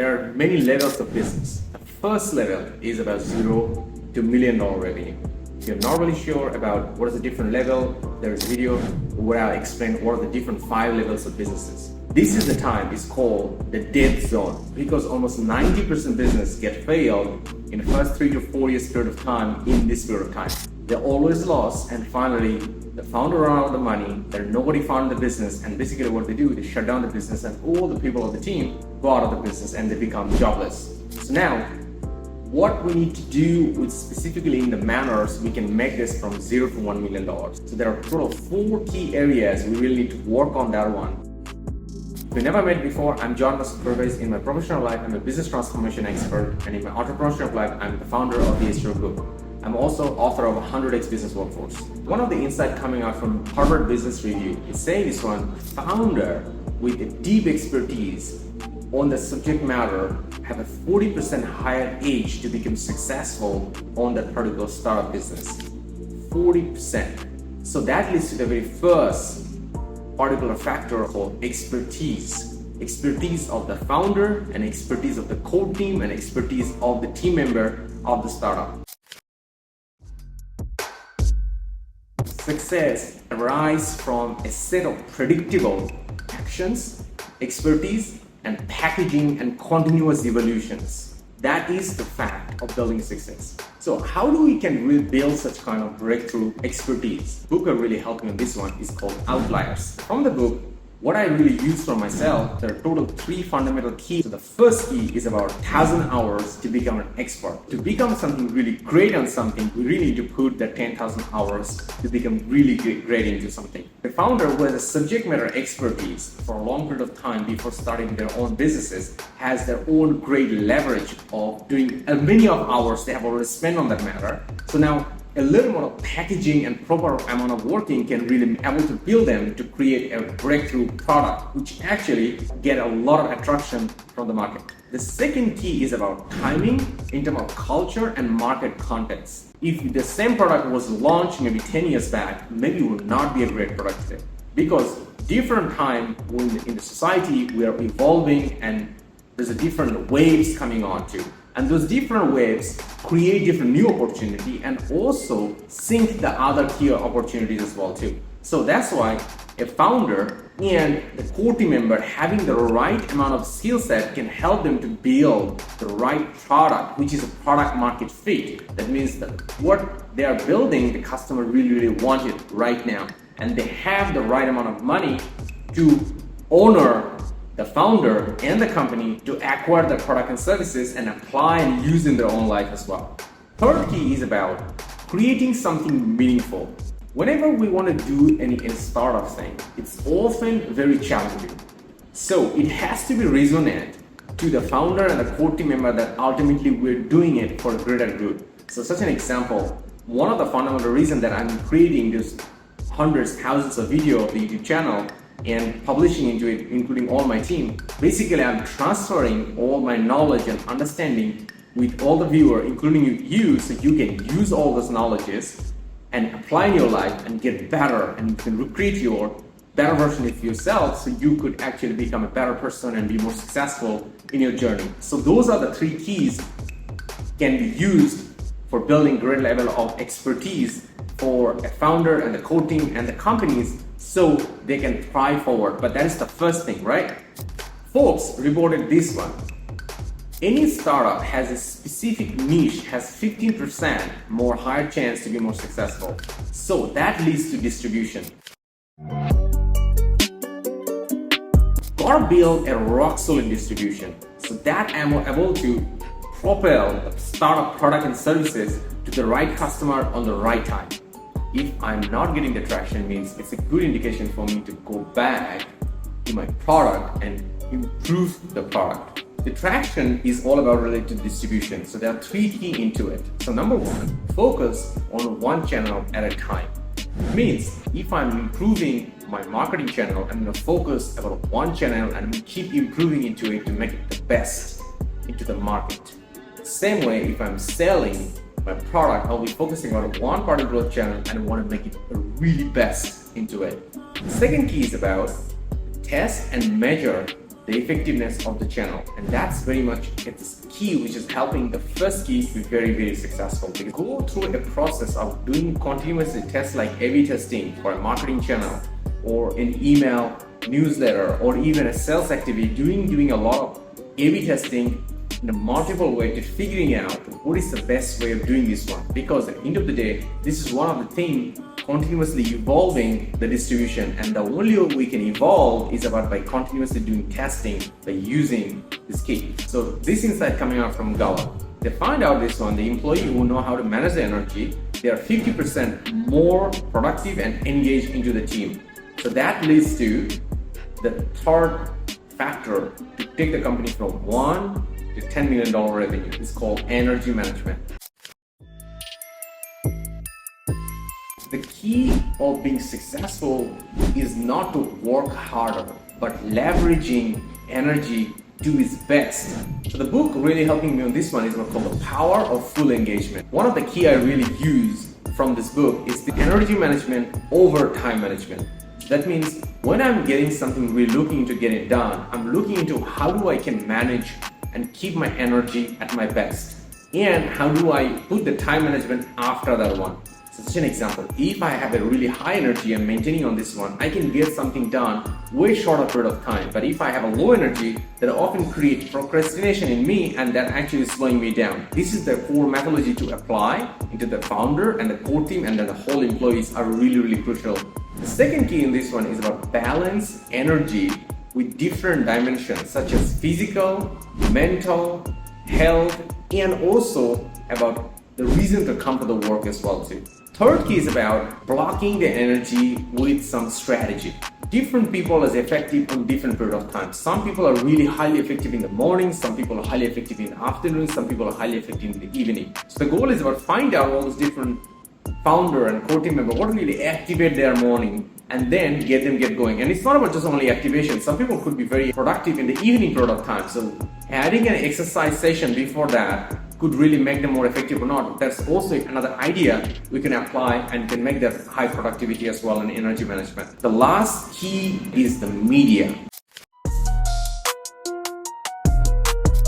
there are many levels of business. The first level is about $0 to $1 million revenue. If you're not really sure about what is the different level, there's a video where I'll explain what are the different 5 levels of businesses. This is the time, it's called the dead zone, because almost 90% business get failed in the first 3 to 4 years period of time in this period of time. They're always lost, and finally the founder run out of the money, there's nobody found the business, and basically what they do, they shut down the business and all the people of the team go out of the business and they become jobless. So now, what we need to do with specifically in the manners, we can make this from $0 to $1 million. So there are total of 4 key areas we really need to work on that one. If you never met before, I'm John Supervis. In my professional life, I'm a business transformation expert, and in my entrepreneurship life, I'm the founder of VSHR Group. I'm also author of 100x Business Workforce. One of the insights coming out from Harvard Business Review is saying this one, founder with a deep expertise on the subject matter have a 40% higher age to become successful on that particular startup business. 40%. So that leads to the very first particular factor called expertise. Expertise of the founder, and expertise of the core team, and expertise of the team member of the startup. Success arises from a set of predictable actions, expertise, and packaging and continuous evolutions. That is the fact of building success. So how do we can really build such kind of breakthrough expertise? The book that really helped me on this one is called Outliers. From the book, what I really use for myself, there are total 3 fundamental keys. So the first key is about 1,000 hours to become an expert. To become something really great on something, we really need to put that 10,000 hours to become really great into something. The founder who has a subject matter expertise for a long period of time before starting their own businesses has their own great leverage of doing many of hours they have already spent on that matter. So now a little more of packaging and proper amount of working can really be able to build them to create a breakthrough product, which actually get a lot of attraction from the market. The second key is about timing in terms of culture and market context. If the same product was launched maybe 10 years back, maybe it would not be a great product today. Because different time when in the society we are evolving and there's a different waves coming on too. And those different waves create different new opportunity and also sink the other key opportunities as well too. So that's why a founder and the core team member having the right amount of skill set can help them to build the right product, which is a product market fit. That means that what they are building, the customer really want it right now. And they have the right amount of money to honor the founder and the company to acquire the product and services and apply and use in their own life as well. Third key is about creating something meaningful. Whenever we want to do any startup thing, it's often very challenging. So it has to be resonant to the founder and the core team member that ultimately we're doing it for a greater good. So such an example, one of the fundamental reasons that I'm creating this hundreds, thousands of video of the YouTube channel and publishing into it, including all my team. Basically, I'm transferring all my knowledge and understanding with all the viewer, including you, so you can use all those knowledges and apply in your life and get better, and you can recreate your better version of yourself so you could actually become a better person and be more successful in your journey. So those are the 3 keys can be used for building great level of expertise for a founder and the core team and the companies so they can thrive forward. But that is the first thing, right? Forbes reported this one. Any startup has a specific niche, has 15% more higher chance to be more successful. So that leads to distribution. Gotta build a rock solid distribution so that I'm able to propel the startup product and services to the right customer on the right time. If I'm not getting the traction, means it's a good indication for me to go back to my product and improve the product. The traction is all about related to distribution. So there are 3 key into it. So number 1, focus on one channel at a time. Means if I'm improving my marketing channel, I'm going to focus about one channel and keep improving into it to make it the best into the market. Same way, if I'm selling my product, I'll be focusing on one particular channel and I want to make it the really best into it. The second key is about test and measure the effectiveness of the channel. And that's very much its key, which is helping the first key to be very, very successful. Because go through a process of doing continuously tests like A/B testing for a marketing channel or an email newsletter or even a sales activity, doing a lot of A/B testing in a multiple way to figuring out what is the best way of doing this one. Because at the end of the day, this is one of the things continuously evolving the distribution, and the only way we can evolve is about by continuously doing testing by using this key. So this insight coming out from Gallup, they find out this one, the employee who know how to manage the energy, they are 50% more productive and engaged into the team. So that leads to the third factor to take the company from $1 to $10 million revenue. It's called energy management. The key of being successful is not to work harder, but leveraging energy to its best. So the book really helping me on this one is what's called The Power of Full Engagement. One of the key I really use from this book is the energy management over time management. That means when I'm getting something, really looking to get it done, I'm looking into how do I can manage and keep my energy at my best, and how do I put the time management after that one. So such an example, if I have a really high energy and maintaining on this one, I can get something done way shorter period of time. But if I have a low energy, that often creates procrastination in me, and that actually is slowing me down. This is the core methodology to apply into the founder and the core team, and then the whole employees are really, really crucial. The second key in this one is about balance energy with different dimensions such as physical, mental, health, and also about the reason to come to the work as well too. Third key is about blocking the energy with some strategy. Different people are effective on different period of time. Some people are really highly effective in the morning, some people are highly effective in the afternoon, some people are highly effective in the evening. So the goal is about find out all those different founder and core team member what really activate their morning, and then get going. And it's not about just only activation. Some people could be very productive in the evening period of time. So adding an exercise session before that could really make them more effective or not. That's also another idea we can apply and can make that high productivity as well in energy management. The last key is the media.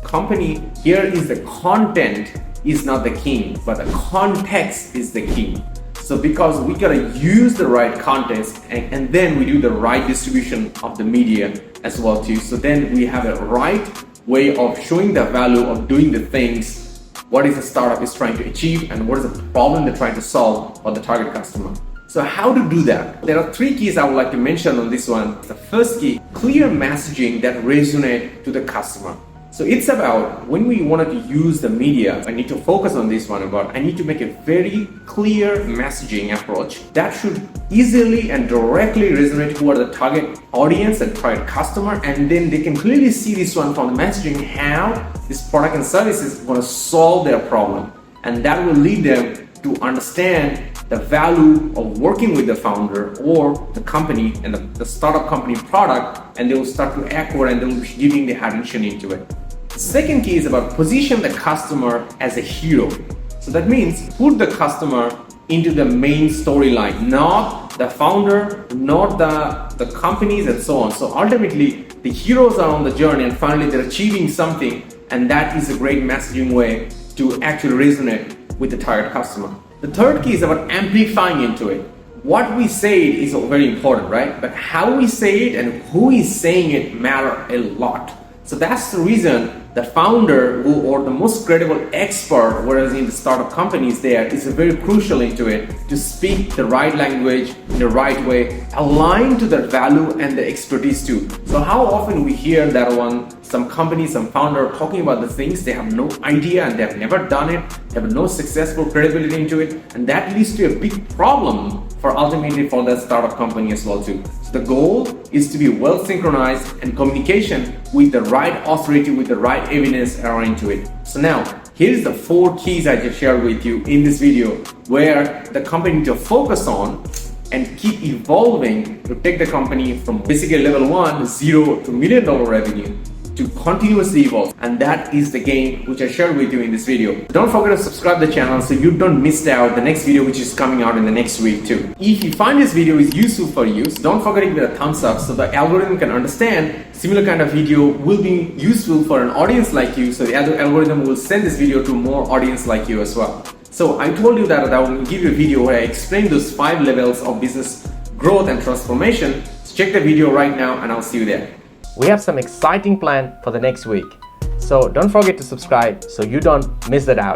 Company, here is the content is not the king, but the context is the king. So because we gotta use the right context, and then we do the right distribution of the media as well too. So then we have a right way of showing the value of doing the things, what is the startup is trying to achieve, and what is the problem they're trying to solve for the target customer. So how to do that? There are three keys I would like to mention on this one. The first key, clear messaging that resonates to the customer. So it's about when we wanted to use the media, I need to focus on this one about I need to make a very clear messaging approach that should easily and directly resonate who are the target audience and target customer, and then they can clearly see this one from the messaging how this product and service is going to solve their problem, and that will lead them to understand the value of working with the founder or the company and the startup company product, and they will start to acquire and they will be giving the attention into it. The second key is about position the customer as a hero. So that means put the customer into the main storyline, not the founder, not the companies and so on. So ultimately, the heroes are on the journey and finally they're achieving something, and that is a great messaging way to actually resonate with the target customer. The third key is about amplifying into it. What we say is very important, right? But how we say it and who is saying it matter a lot. So that's the reason the founder or the most credible expert, whereas in the startup companies there, is very crucial into it to speak the right language in the right way, aligned to their value and the expertise too. So how often we hear that some companies, some founder talking about the things they have no idea and they have never done it, they have no successful credibility into it, and that leads to a big problem for ultimately for that startup company as well too. So the goal is to be well synchronized and communication with the right authority, with the right evidence around into it. So now, here's the 4 keys I just shared with you in this video where the company needs to focus on and keep evolving to take the company from basically level 1, 0 to $1 million revenue to continuously evolve, and that is the game which I shared with you in this video. Don't forget to subscribe to the channel so you don't miss out the next video which is coming out in the next week too. If you find this video is useful for you, so don't forget to give it a thumbs up so the algorithm can understand similar kind of video will be useful for an audience like you, so the algorithm will send this video to more audience like you as well. So I told you that I will give you a video where I explain those 5 levels of business growth and transformation. So check the video right now and I'll see you there. We have some exciting plan for the next week. So don't forget to subscribe so you don't miss that out.